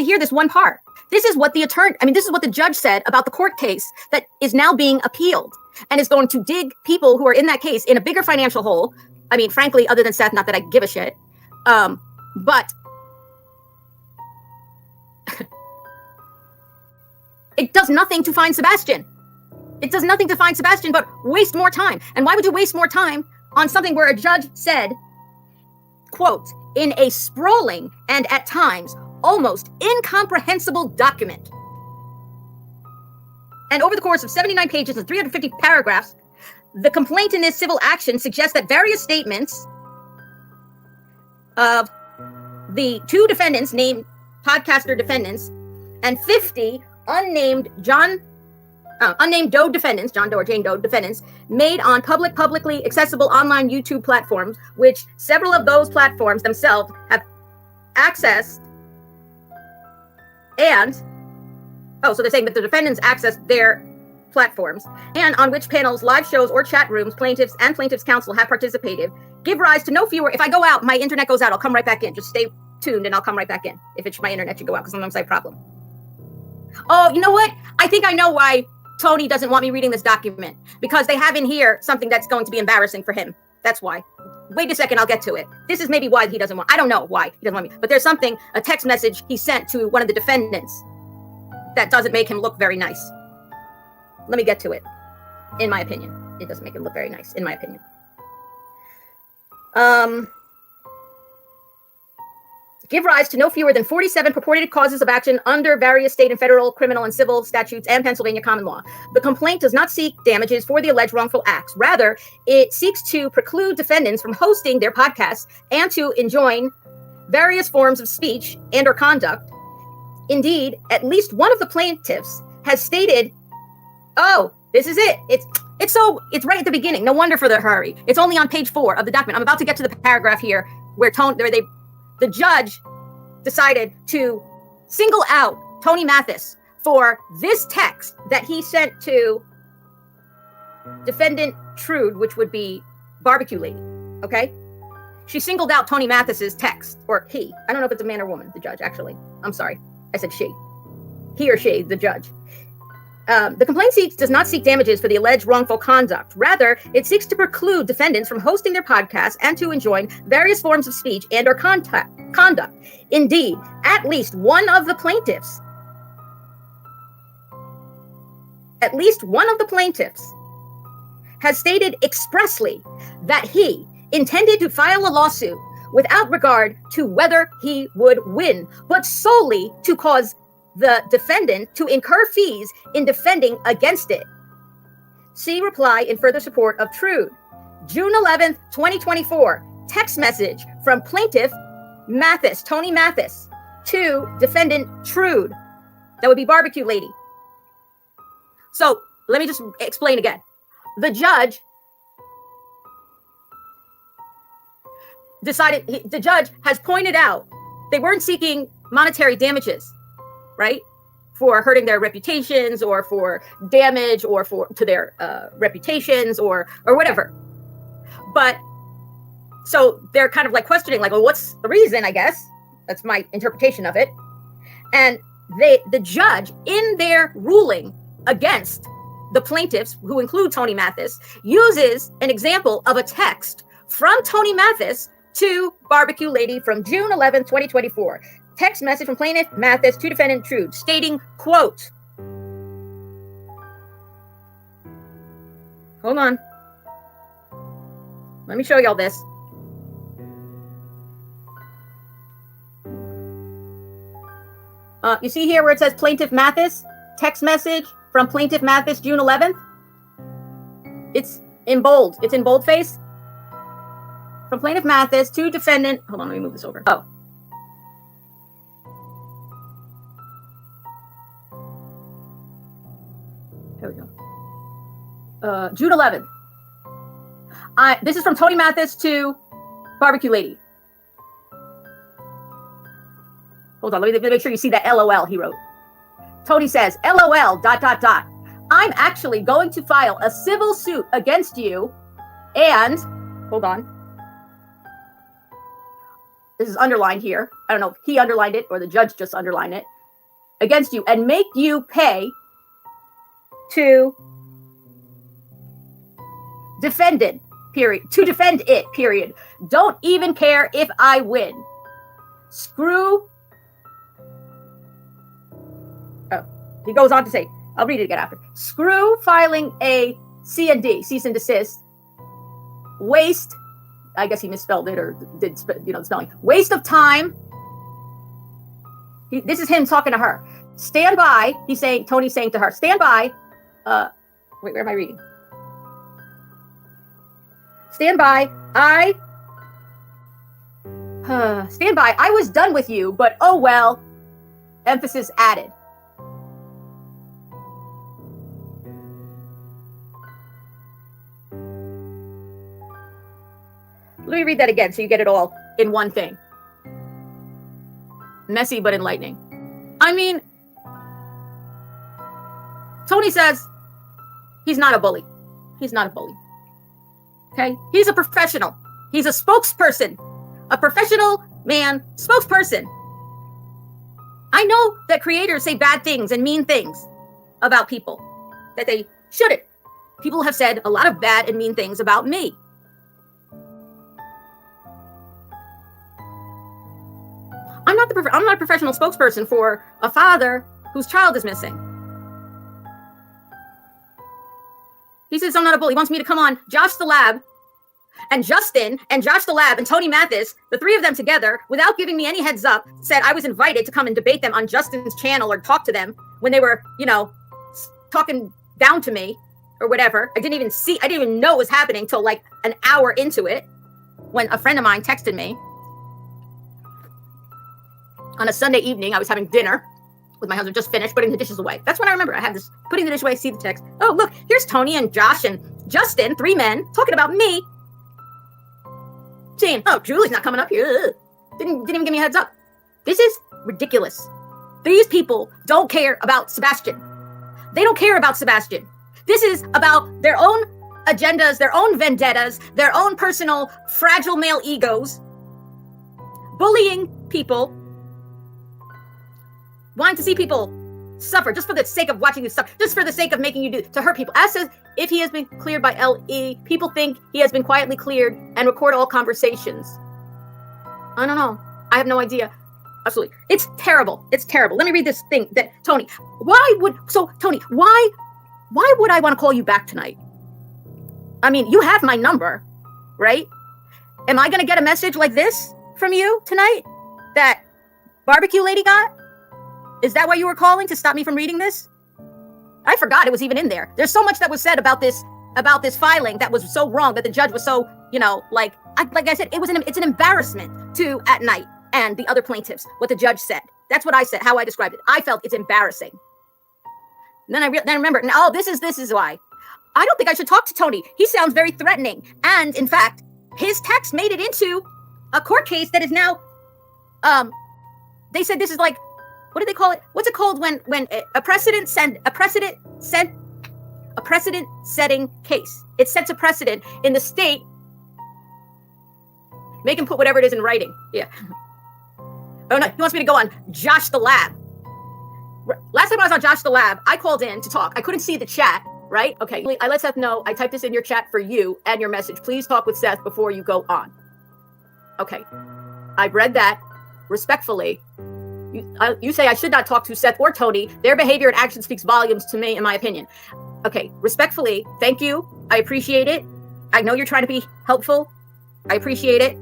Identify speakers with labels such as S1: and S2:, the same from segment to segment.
S1: hear this one part. This is what this is what the judge said about the court case that is now being appealed and is going to dig people who are in that case in a bigger financial hole. I mean, frankly, other than Seth, not that I give a shit. But it does nothing to find Sebastian. It does nothing to find Sebastian but waste more time. And why would you waste more time on something where a judge said, quote, in a sprawling and at times almost incomprehensible document. And over the course of 79 pages and 350 paragraphs, the complaint in this civil action suggests that various statements of the two defendants, named podcaster defendants, and 50 unnamed Doe defendants, John Doe or Jane Doe defendants, made on publicly accessible online YouTube platforms, which several of those platforms themselves have accessed. And, so they're saying that the defendants accessed their platforms, and on which panels, live shows, or chat rooms plaintiffs and plaintiffs' counsel have participated, give rise to no fewer. If I go out, my internet goes out, I'll come right back in. Just stay tuned and I'll come right back in. If it's my internet should go out, because sometimes I have a problem. Oh, you know what? I think I know why Tony doesn't want me reading this document, because they have in here something that's going to be embarrassing for him. That's why. Wait a second, I'll get to it. This is maybe why he doesn't want, I don't know why he doesn't want me, but there's something, a text message he sent to one of the defendants that doesn't make him look very nice. Let me get to it. In my opinion, it doesn't make him look very nice, in my opinion. Give rise to no fewer than 47 purported causes of action under various state and federal criminal and civil statutes and Pennsylvania common law. The complaint does not seek damages for the alleged wrongful acts. Rather, it seeks to preclude defendants from hosting their podcasts and to enjoin various forms of speech and or conduct. Indeed, at least one of the plaintiffs has stated, oh, this is it. It's right at the beginning. No wonder for the hurry. It's only on page 4 of the document. I'm about to get to the paragraph here where the judge decided to single out Tony Mathis for this text that he sent to defendant Trude, which would be Barbecue Lady. Okay? She singled out Tony Mathis's text, or he. I don't know if it's a man or woman, the judge, actually. I'm sorry. I said she. He or she, the judge. The complaint does not seek damages for the alleged wrongful conduct. Rather, it seeks to preclude defendants from hosting their podcasts and to enjoin various forms of speech and or conduct. Indeed, at least one of the plaintiffs has stated expressly that he intended to file a lawsuit without regard to whether he would win, but solely to cause the defendant to incur fees in defending against it. See reply in further support of Trude. June 11th, 2024, text message from plaintiff Mathis, Tony Mathis, to defendant Trude. That would be Barbecue Lady. So let me just explain again. The judge has pointed out they weren't seeking monetary damages, right? For hurting their reputations or for damage or to their reputations or whatever. But so they're kind of like questioning, like, well, what's the reason, I guess? That's my interpretation of it. And the judge, in their ruling against the plaintiffs, who include Tony Mathis, uses an example of a text from Tony Mathis to Barbecue Lady from June 11th, 2024. Text message from plaintiff Mathis to defendant Trude, stating, quote, hold on. Let me show y'all this. You see here where it says plaintiff Mathis, text message from plaintiff Mathis, June 11th. It's in bold. It's in boldface. From plaintiff Mathis to defendant. Hold on, let me move this over. Oh. There we go. June 11th. This is from Tony Mathis to Barbecue Lady. Hold on, let me make sure you see that LOL he wrote. Tony says, LOL, ... I'm actually going to file a civil suit against you and, hold on. This is underlined here. I don't know if he underlined it or the judge just underlined it. against you and make you pay to defend it, period. To defend it, period. Don't even care if I win. Screw. Oh, he goes on to say, I'll read it again after. Screw filing a C&D, cease and desist. Waste, I guess he misspelled it or did, the spelling. Waste of time. This is him talking to her. Stand by, Tony's saying to her, stand by. Wait, where am I reading? Stand by. Stand by. I was done with you, but oh well. Emphasis added. Let me read that again so you get it all in one thing. Messy but enlightening. I mean, Tony says he's not a bully. He's not a bully. Okay? He's a professional. He's a spokesperson. A professional man spokesperson. I know that creators say bad things and mean things about people that they shouldn't. People have said a lot of bad and mean things about me. I'm not a professional spokesperson for a father whose child is missing. He says I'm not a bully. He wants me to come on Josh the Lab and Justin and Josh the Lab and Tony Mathis, the three of them together, without giving me any heads up, said I was invited to come and debate them on Justin's channel or talk to them when they were, talking down to me or whatever. I didn't even know it was happening till like an hour into it when a friend of mine texted me. On a Sunday evening, I was having dinner with my husband, just finished putting the dishes away. That's when I remember I had this, putting the dish away, see the text. Oh, look, here's Tony and Josh and Justin, three men, talking about me. Saying, oh, Julie's not coming up here. Didn't even give me a heads up. This is ridiculous. These people don't care about Sebastian. They don't care about Sebastian. This is about their own agendas, their own vendettas, their own personal fragile male egos, bullying people, wanting to see people suffer just for the sake of watching you suffer, just for the sake of making you do to hurt people. As says, if he has been cleared by LE, people think he has been quietly cleared and record all conversations. I don't know. I have no idea. Absolutely. It's terrible. It's terrible. Let me read this thing that Tony, why would I want to call you back tonight? I mean, you have my number, right? Am I going to get a message like this from you tonight that barbecue lady got? Is that why you were calling, to stop me from reading this? I forgot it was even in there. There's so much that was said about this filing that was so wrong, that the judge was so, like I said, it's an embarrassment to At Night and the other plaintiffs, what the judge said. That's what I said, how I described it. I felt it's embarrassing. And then I remember, this is why. I don't think I should talk to Tony. He sounds very threatening. And in fact, his text made it into a court case that is now, they said this is like, what do they call it? What's it called when a precedent setting case? It sets a precedent in the state. Make him put whatever it is in writing. Yeah. Oh no, he wants me to go on Josh the Lab. Last time I was on Josh the Lab, I called in to talk. I couldn't see the chat, right? Okay. I let Seth know. I typed this in your chat for you and your message. Please talk with Seth before you go on. Okay. I read that respectfully. You say I should not talk to Seth or Tony. Their behavior and action speaks volumes to me, in my opinion. Okay, respectfully, thank you. I appreciate it. I know you're trying to be helpful. I appreciate it,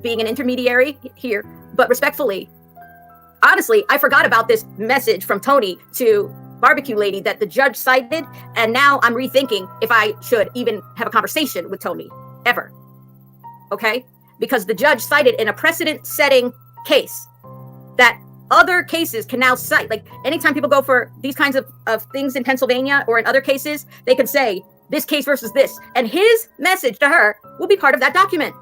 S1: being an intermediary here. But respectfully, honestly, I forgot about this message from Tony to barbecue lady that the judge cited. And now I'm rethinking if I should even have a conversation with Tony, ever. Okay? Because the judge cited in a precedent-setting case that other cases can now cite, like anytime people go for these kinds of things in Pennsylvania or in other cases, they can say this case versus this. And his message to her will be part of that document.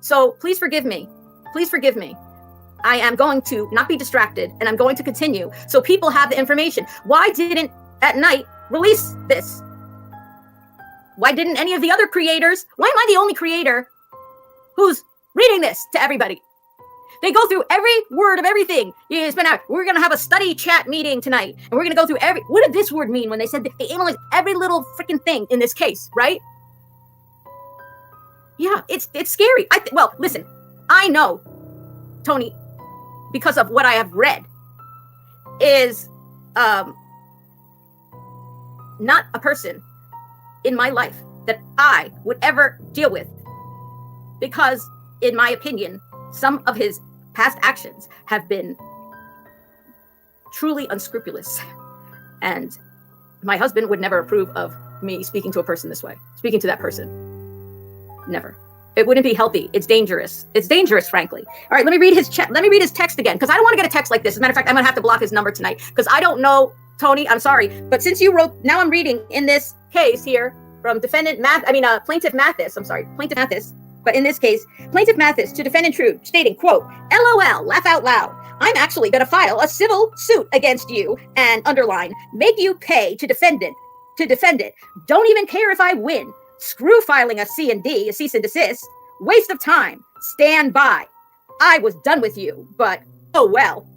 S1: So please forgive me. Please forgive me. I am going to not be distracted and I'm going to continue so people have the information. Why didn't At Night release this? Why didn't any of the other creators? Why am I the only creator who's reading this to everybody? They go through every word of everything. Yeah, it's been out. We're going to have a study chat meeting tonight, and we're going to go through what did this word mean when they said that they analyzed every little freaking thing in this case, right? Yeah, it's scary. Well, listen, I know Tony, because of what I have read, is not a person in my life that I would ever deal with, because in my opinion, some of his past actions have been truly unscrupulous, and my husband would never approve of me speaking to a person this way, speaking to that person. Never. It wouldn't be healthy. It's dangerous. It's dangerous, frankly. All right, let me read his chat. Let me read his text again, because I don't want to get a text like this. As a matter of fact, I'm going to have to block his number tonight, because I don't know, Tony, I'm sorry. But since you wrote, now I'm reading in this case here from plaintiff Mathis. I'm sorry, plaintiff Mathis. But in this case, plaintiff Mathis to defendant True, stating, quote, LOL, laugh out loud. I'm actually going to file a civil suit against you and underline, make you pay to defend it. Don't even care if I win. Screw filing a C&D, a cease and desist. Waste of time. Stand by. I was done with you, but oh well.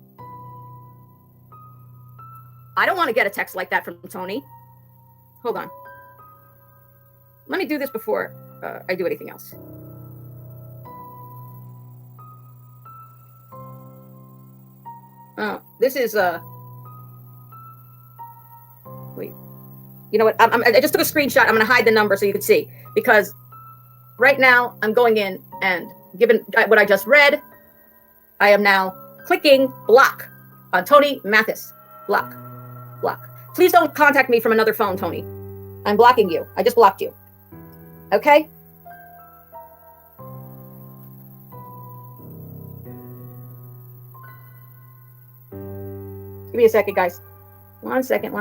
S1: I don't want to get a text like that from Tony. Hold on. Let me do this before I do anything else. This is wait. You know what? I just took a screenshot. I'm going to hide the number so you can see, because right now I'm going in and given what I just read, I am now clicking block on Tony Mathis. Block. Please don't contact me from another phone, Tony. I'm blocking you. I just blocked you. Okay? Give me a second, guys. One second.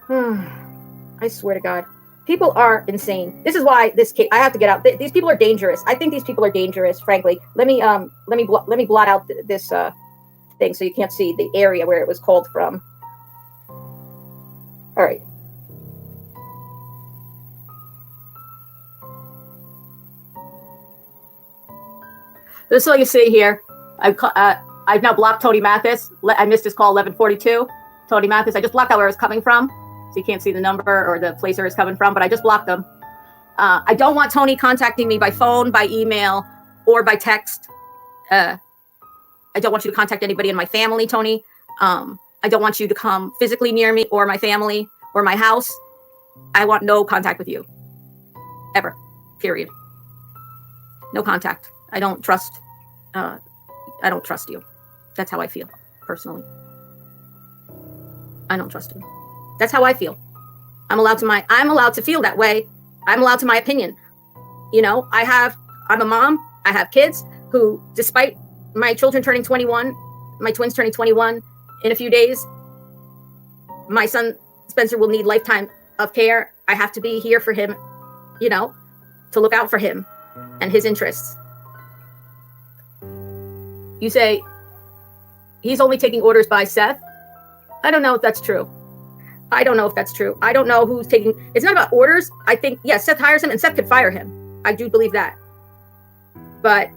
S1: I swear to God. People are insane. This is why this case, I have to get out. These people are dangerous. I think these people are dangerous, frankly. Let me blot out this thing so you can't see the area where it was called from. All right. Just so you see here, I've now blocked Tony Mathis. I missed his call 11:42. Tony Mathis, I just blocked out where it's coming from, so you can't see the number or the place where it's coming from, but I just blocked them. I don't want Tony contacting me by phone, by email, or by text. I don't want you to contact anybody in my family, Tony. I don't want you to come physically near me or my family or my house. I want no contact with you. Ever. Period. No contact. I don't trust you. That's how I feel, personally. I don't trust you. That's how I feel. I'm allowed to feel that way. I'm allowed to my opinion. You know, I'm a mom. I have kids who, despite my children turning 21, my twins turning 21 in a few days, my son Spencer will need lifetime of care. I have to be here for him, you know, to look out for him and his interests. You say he's only taking orders by Seth. I don't know if that's true. I don't know who's taking. It's not about orders. I think, yes, Seth hires him and Seth could fire him. I do believe that. But,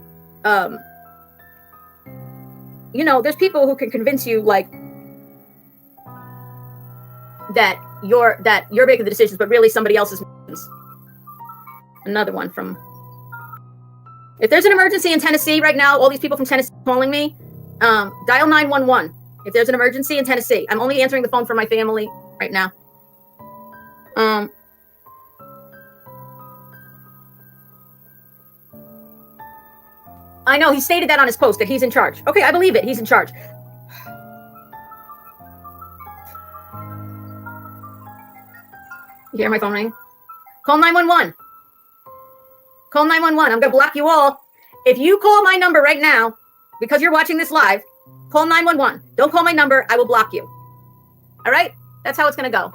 S1: you know, there's people who can convince you, like, that you're making the decisions, but really somebody else is. Another one from. If there's an emergency in Tennessee right now, all these people from Tennessee calling me, dial 911. If there's an emergency in Tennessee, I'm only answering the phone for my family right now. I know he stated that on his post that he's in charge. Okay, I believe it. He's in charge. You hear my phone ring? Call 911. Call 911. I'm going to block you all. If you call my number right now, because you're watching this live, call 911. Don't call my number. I will block you. All right? That's how it's going to go.